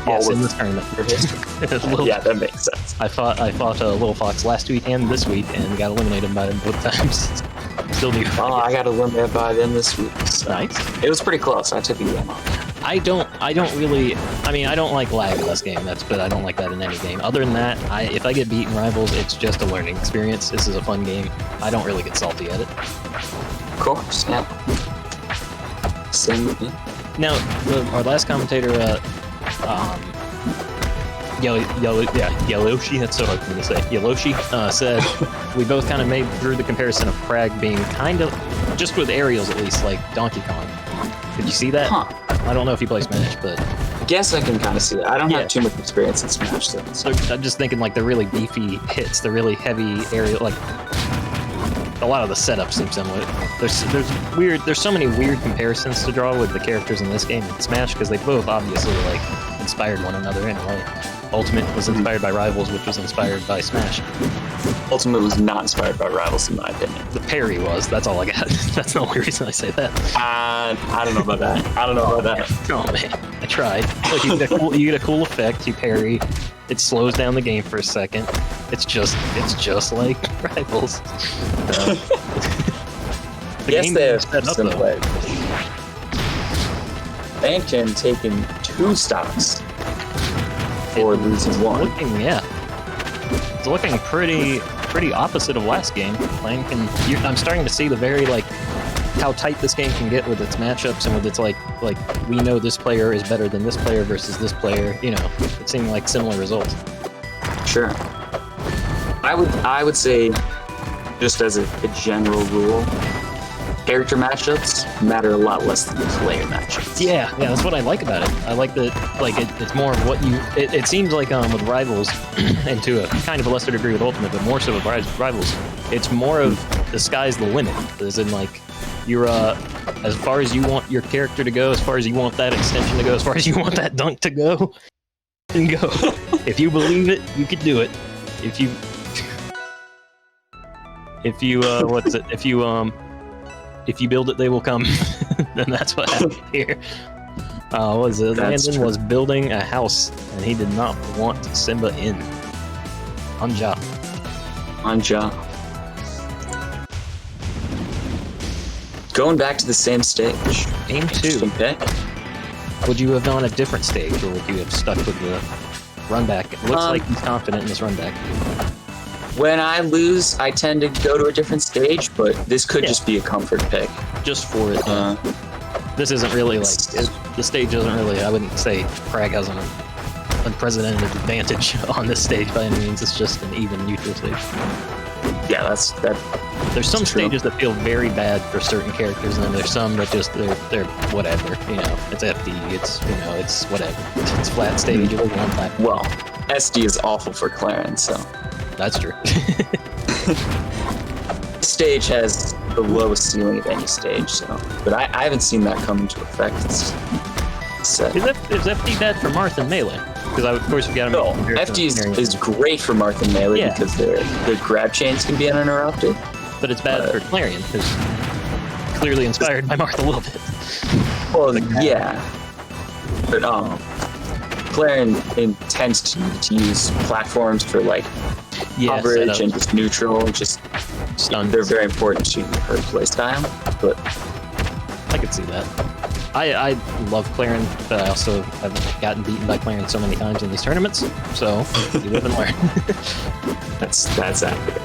Yes, all in of this tournament. your history? Yeah, that makes sense. I fought Little Fox last week and this week and got eliminated by him both times. Still need. Oh, I got eliminated by them this week. So. Nice. It was pretty close. I took a game off. I don't really. I mean, I don't like lag in this game. But I don't like that in any game. Other than that, if I get beat in Rivals, it's just a learning experience. This is a fun game. I don't really get salty at it. Of course, yeah. Same with me. Now, our last commentator, Yelloshi, that's so hard for me to say. Yelloshi said we both kind of drew the comparison of Kragg being kind of, just with aerials at least, like Donkey Kong. Did you see that? Huh. I don't know if you play Smash, but... I guess I can kind of see that. I don't have too much experience in Smash, though. So. I'm just thinking like the really beefy hits, the really heavy aerial, like... A lot of the setups seem similar. There's so many weird comparisons to draw with the characters in this game and Smash, because they both obviously like inspired one another in a way. Ultimate was inspired by Rivals, which was inspired by Smash. Ultimate was not inspired by Rivals, in my opinion. The parry was. That's all I got. That's the only reason I say that. I don't know about that. Oh man, I tried. Look, you get a cool effect. You parry. It slows down the game for a second. It's just like Rivals. Yes, they have some play. Landkon taking 2 stocks for losing 1. It's looking pretty opposite of last game. Landkon, I'm starting to see the very like how tight this game can get with its matchups and with its like we know this player is better than this player versus this player. You know, it seemed like similar results. Sure. I would say, just as a general rule, character matchups matter a lot less than the player matchups. Yeah, that's what I like about it. I like that, like, it's more of what you... It seems like with Rivals, and to a kind of a lesser degree with Ultimate, but more so with Rivals, it's more of the sky's the limit. As in, like, you're, as far as you want your character to go, as far as you want that extension to go, as far as you want that dunk to go, then go. If you believe it, you can do it. If you build it, they will come. Then that's what happened here. Landon was building a house, and he did not want Ssimba in. Anja. Going back to the same stage. Game 2. Pick. Would you have gone a different stage, or would you have stuck with the run back? It looks like he's confident in this run back. When I lose, I tend to go to a different stage, but this could just be a comfort pick. Just for it. This isn't really like... the stage isn't really... I wouldn't say Kragg has an unprecedented advantage on this stage by any means. It's just an even neutral stage. Yeah, that's There's some stages that feel very bad for certain characters, and then there's some that just they're whatever. You know, it's FD. It's it's whatever. It's flat stage. It doesn't want that. Well, SD is awful for Clarence, so that's true. Stage has the lowest ceiling of any stage, so but I haven't seen that come into effect. Is FD bad for Marth and Melee? Because of course we got to. No, FD is great for Marth and Melee because their grab chains can be uninterrupted. But it's bad for Clarion, who's clearly inspired by Marth a little bit. Well, yeah, but Clarion intends to use platforms for like coverage and just neutral, and just stuns. They're very important to her playstyle. But I could see that. I love Clarion, but I also have gotten beaten by Clarion so many times in these tournaments, so you live and learn. That's accurate.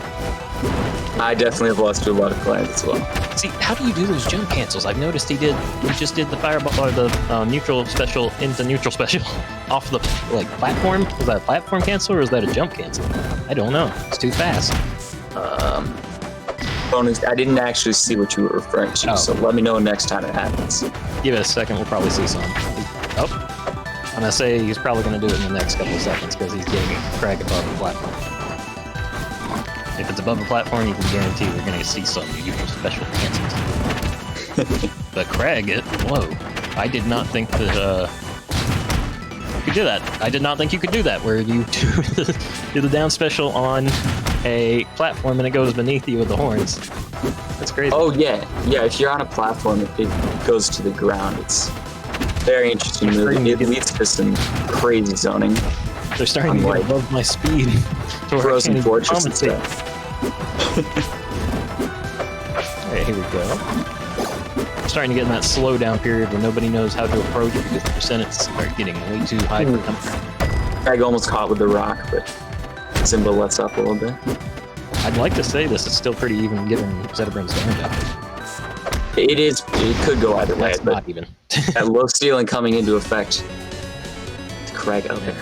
I definitely have lost to a lot of Clarion as well. See, how do you do those jump cancels? I've noticed he just did the fireball or the neutral special into neutral special off the platform. Was that a platform cancel or is that a jump cancel? I don't know. It's too fast. I didn't actually see what you were referring to, so let me know next time it happens. Give it a second, we'll probably see some. Oh, I'm gonna say he's probably gonna do it in the next couple of seconds because he's getting Kragg above the platform. If it's above the platform, you can guarantee we're gonna see some neutral special cancels. But Kragg, whoa! I did not think that you could do that. I did not think you could do that, where you do the down special on a platform and it goes beneath you with the horns. That's crazy. Oh yeah. If you're on a platform, it goes to the ground. Very interesting move. It leads to some crazy zoning. They're starting to get above my speed. So Frozen Fortress and stuff. Alright, here we go. We're starting to get in that slowdown period where nobody knows how to approach it because the percentages start getting way too high for comfort. Kragg almost caught with the rock, but Ssimba lets up a little bit. I'd like to say this is still pretty even given Zetterburn's down. It is. It could go either way, That's but not even. that low stealing coming into effect. Kragg out there.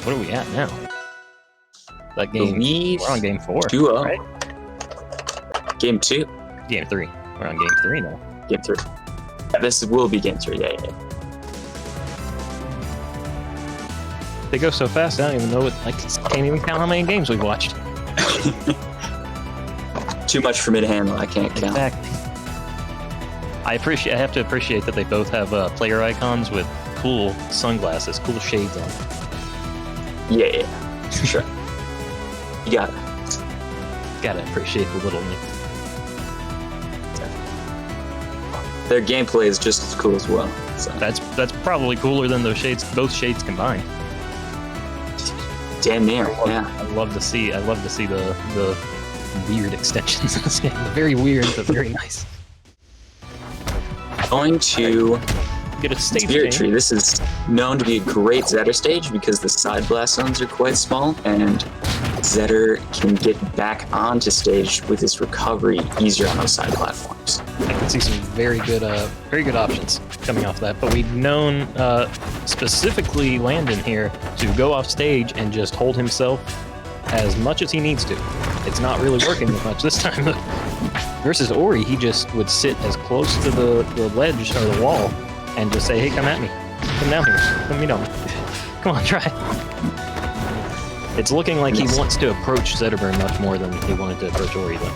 What are we at now? That game. We're on game 4. 2-0. Right? Game 2. Game 3. We're on game 3 now. Game 3. Yeah, this will be game 3. Yeah. They go so fast, I don't even know. I can't even count how many games we've watched. Too much for me to handle. I can't count. Exactly. I have to appreciate that they both have player icons with cool sunglasses, cool shades on. Yeah. Sure. You got it. Gotta appreciate the little mix. Their gameplay is just as cool as well. So. That's probably cooler than those shades, both shades combined. Damn near, yeah. I love to see the weird extensions in this game. Very weird, but very nice. Going to get a stage Spirit change. Tree. This is known to be a great Zetter stage because the side blast zones are quite small, and Zetter can get back onto stage with his recovery easier on those side platforms. I can see some very good options coming off that. But we've known specifically Landon here to go off stage and just hold himself as much as he needs to. It's not really working as much this time. Versus Ori, he just would sit as close to the ledge or the wall and just say, "Hey, come at me. Come down here. Come meet on me. Come on, try." It's looking like he wants to approach Zetterburn much more than he wanted to approach Ori, though.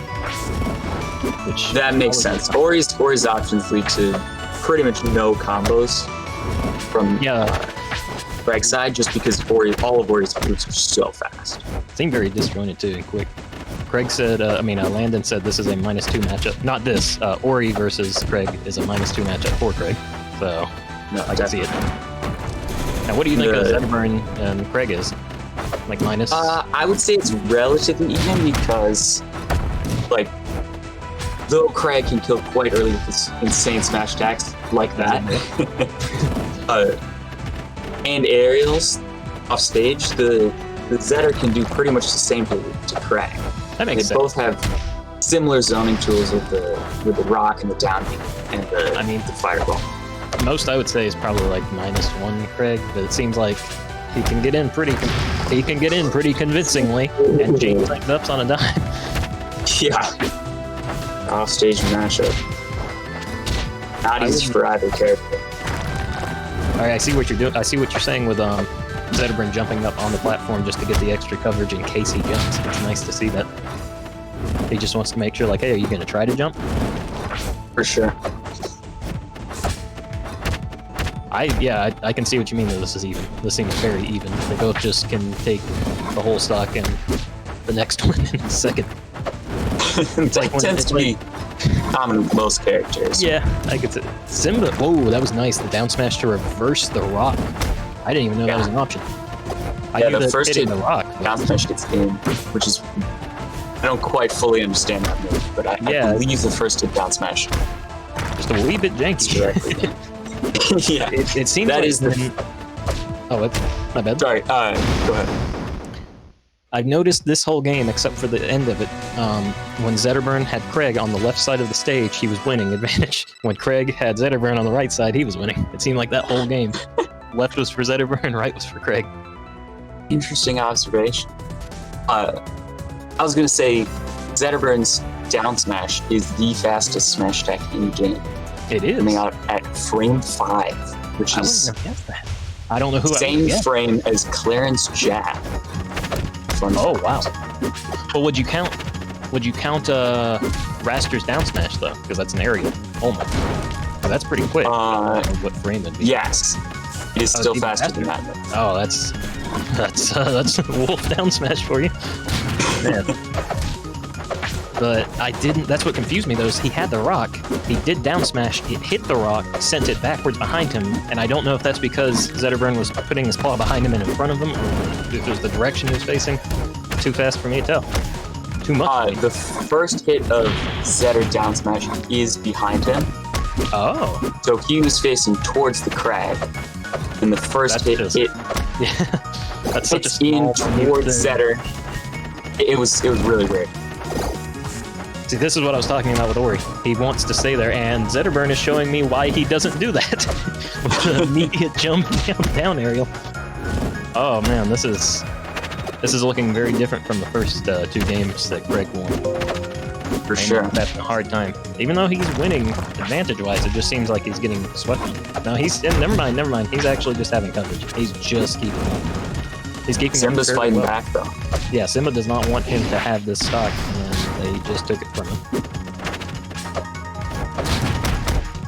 Which that makes sense. Ori's options lead to pretty much no combos from Kragg's side, just because all of Ori's moves are so fast. Seemed very disjointed too and quick. Kragg said, Landon said this is a -2 matchup. Not this. Ori versus Kragg is a -2 matchup for Kragg. So I can see it. Now, what do you think of Zetterburn and Kragg is? Like minus? I would say it's relatively even because, like, though Kragg can kill quite early with his insane smash attacks like that, and aerials off stage, the Zetter can do pretty much the same to Kragg. That makes sense. They both have similar zoning tools with the rock and the down beat and the fireball. Most I would say is probably like -1 Kragg, but it seems like he can get in pretty convincingly and change things up on a dime. Yeah. Off stage matchup. Not easy for either character. All right, I see what you're doing. I see what you're saying with Zetterburn jumping up on the platform just to get the extra coverage in case he jumps. It's nice to see that. He just wants to make sure, like, hey, are you going to try to jump? For sure. I can see what you mean, though. This is even. This seems very even. They both just can take the whole stock and the next one in a second. It tends to be common with most characters. Yeah, I could say. Ssimba, whoa, that was nice. The down smash to reverse the rock. I didn't even know that was an option. The first hit the rock down smash gets in, which is, I don't quite fully understand that move, but I believe the first hit down smash. Just a wee bit janky. Yeah, it seems that like is the. Oh, my bad. Sorry. Go ahead. I've noticed this whole game, except for the end of it, when Zetterburn had Kragg on the left side of the stage, he was winning advantage. When Kragg had Zetterburn on the right side, he was winning. It seemed like that whole game. Left was for Zetterburn, right was for Kragg. Interesting observation. I was going to say Zetterburn's down smash is the fastest smash attack in the game. It is. Coming out at frame 5, which is I don't know who same frame as Clarence jab. Oh wow! Well, would you count Raster's down smash though? Because that's an area. Oh my! Oh, that's pretty quick. What frame would be? Yes, it is still faster than that. Oh, that's wolf down smash for you. Man. But I didn't. That's what confused me, though, is he had the rock. He did down smash. It hit the rock, sent it backwards behind him, and I don't know if that's because Zetterburn was putting his claw behind him and in front of him, or if it was the direction he was facing. Too fast for me to tell. Too much. The first hit of Zetter down smash is behind him. Oh. So he was facing towards the Kragg, and the first hit hit. Yeah. That's such a in small towards Zetter. It was really weird. See, this is what I was talking about with Ori. He wants to stay there, and Zetterburn is showing me why he doesn't do that. With an immediate jump down aerial. Oh man, this is looking very different from the first 2 games that Kragg won. For sure. That's a hard time. Even though he's winning advantage-wise, it just seems like he's getting swept. No, never mind. He's actually just having coverage. He's just keeping up. He's keeping up. Simba's fighting back though. Yeah, Ssimba does not want him to have this stock, and they just took it from him.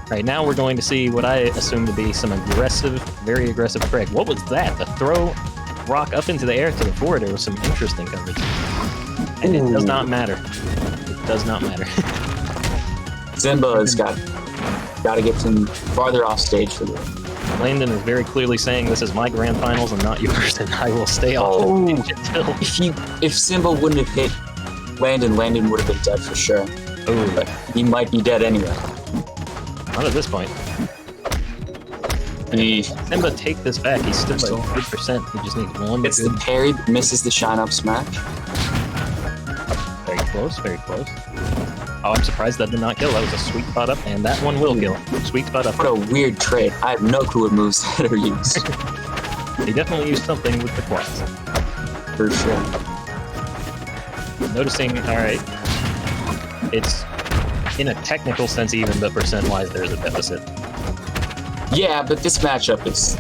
Right, now we're going to see what I assume to be some aggressive, very aggressive Kragg. What was that? The throw rock up into the air to the forward. There was some interesting coverage. And it does not matter. It does not matter. Ssimba has got to get him farther off stage for this. Landon is very clearly saying this is my grand finals and not yours, and I will stay off until... If Ssimba wouldn't have hit Landon would have been dead for sure. Oh, but he might be dead anyway. Not at this point. Ssimba take this back. He's still like 8%. He just needs one. It's the parry that misses the shine up smash. Very close, very close. Oh, I'm surprised that did not kill. That was a sweet spot up, and that one will kill. Sweet spot up. What a weird trade. I have no clue what moves that are used. He definitely used something with the quads. For sure. Noticing, alright. It's, in a technical sense even, but percent-wise there's a deficit. Yeah, but this matchup is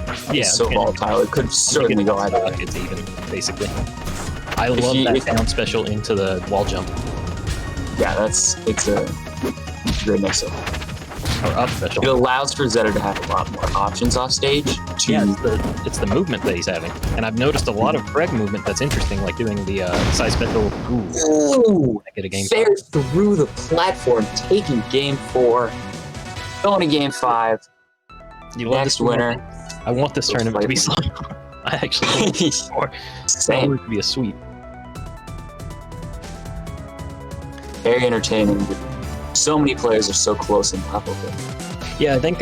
so volatile. It could certainly go either way. It's even, basically. I love that down special into the wall jump. Yeah, it's a great mix-up. Or up special. It allows for Zetter to have a lot more options off stage. Yeah, it's the movement that he's having. And I've noticed a lot of Kragg movement that's interesting, like doing the side special. Ooh! Get a game fair through the platform, taking game 4, going to game 5. You love Next winner. I want this tournament to be slow. I actually want this more. Same. I want it to be a sweep. Very entertaining. So many players are so close in level. Yeah, I think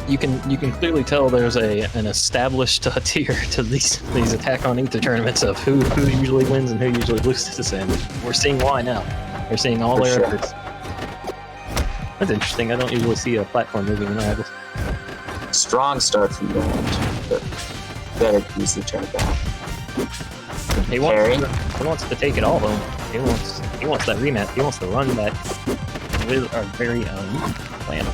you can clearly tell there's an established tier to these Attack on Aether tournaments of who usually wins and who usually loses, and we're seeing why now. We're seeing all their efforts. That's interesting. I don't usually see a platform moving in Rivals. Strong start from the end, but better easily turn it back. He wants to take it all though. He wants that rematch. He wants to run back with our very own Lamb.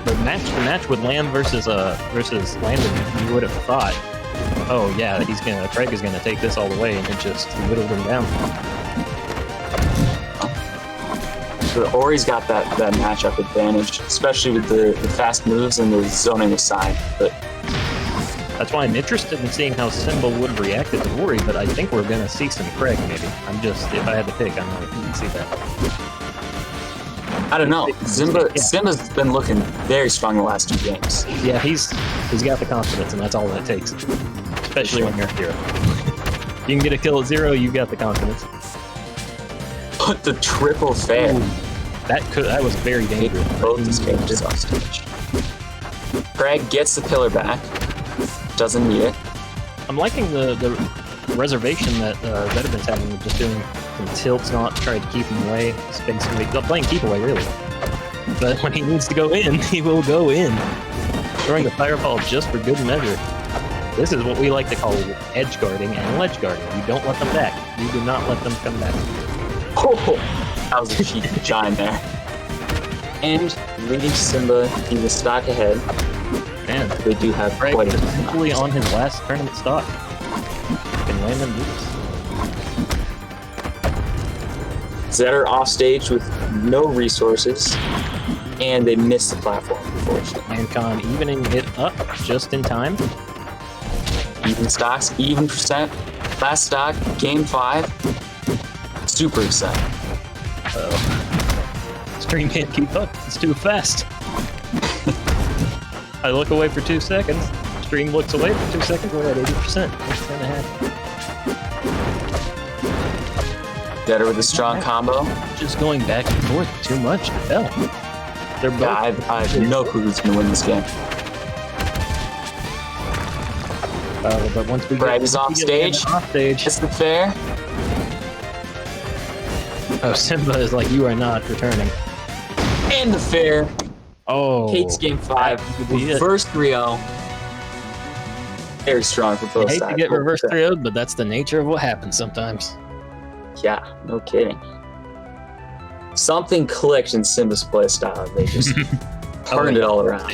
The match with Lamb versus Landon, you would have thought, oh yeah, Kragg is gonna take this all the way, and it just whittled him down. So Ori's got that matchup advantage, especially with the fast moves and the zoning aside. But that's why I'm interested in seeing how Ssimba would have reacted to Ori, but I think we're gonna see some Kragg maybe. If I had to pick, I don't know if you can see that. I don't know. Simba's been looking very strong the last 2 games. Yeah, he's got the confidence, and that's all that takes. Especially when you're at 0. You can get a kill at 0, you've got the confidence. But the triple fair. Ooh, that was very dangerous. Both these characters off stage. Kragg gets the pillar back. Doesn't need it. I'm liking the reservation that Zetterburn's having with just doing some tilts, not trying to keep him away. He's basically playing keep away, really. But when he needs to go in, he will go in. Throwing the fireball just for good measure. This is what we like to call edge guarding and ledge guarding. You don't let them back. You do not let them come back. Oh, that was a cheeky giant there. And leading Ssimba in the stock ahead. Man, they do have Kragg quite a essentially on his last tournament stock. Can Landon do this? Zetter off stage with no resources, and they missed the platform, unfortunately. Landkon evening it up just in time. Even stocks, even percent. Last stock, game 5. super excited. Stream can't keep up. It's too fast. I look away for 2 seconds. Stream looks away for 2 seconds. We're at 80%. What's gonna happen? Better with a strong combo. Just going back and forth too much. Hell, they're both. Yeah, I have no clue who's gonna win this game. But once we Kragg is off stage. Is it fair? Oh, Ssimba is like, you are not returning. And the fair. Oh. Kate's game 5. Reverse 3-0. Very strong for both I hate sides. to get reverse 3-0'd, but that's the nature of what happens sometimes. Yeah, no kidding. Something clicked in Simba's playstyle. They just turned it all around.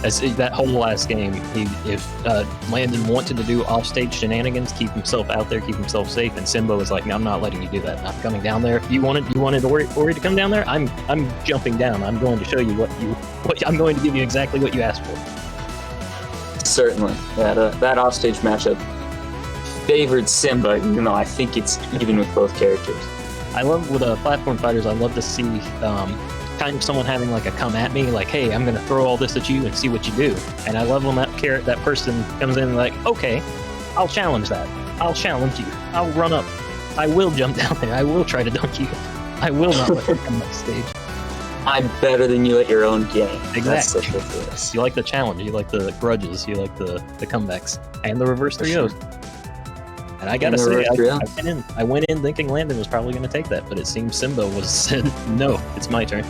As that whole last game, if Landon wanted to do off-stage shenanigans, keep himself out there, keep himself safe, and Ssimba was like, "No, I'm not letting you do that. I'm coming down there. You wanted Ori to come down there. I'm jumping down. I'm going to show you what I'm going to give you exactly what you asked for." Certainly, that off-stage matchup favored Ssimba, even though I think it's even with both characters. I love with platform fighters. I love to see kind of someone having like a come at me, like, "Hey, I'm gonna throw all this at you and see what you do." And I love when that person comes in like, "Okay, I'll challenge that. I'll challenge you. I'll run up. I will jump down there. I will try to dunk you. I will not let you come off stage. I'm better than you at your own game." Exactly. That's ridiculous. You like the challenge. You like the grudges. You like the comebacks and the reverse 3-0s. And I gotta say, I went in thinking Landon was probably going to take that, but it seems Ssimba said, "No, it's my turn."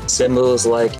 Ssimba was like,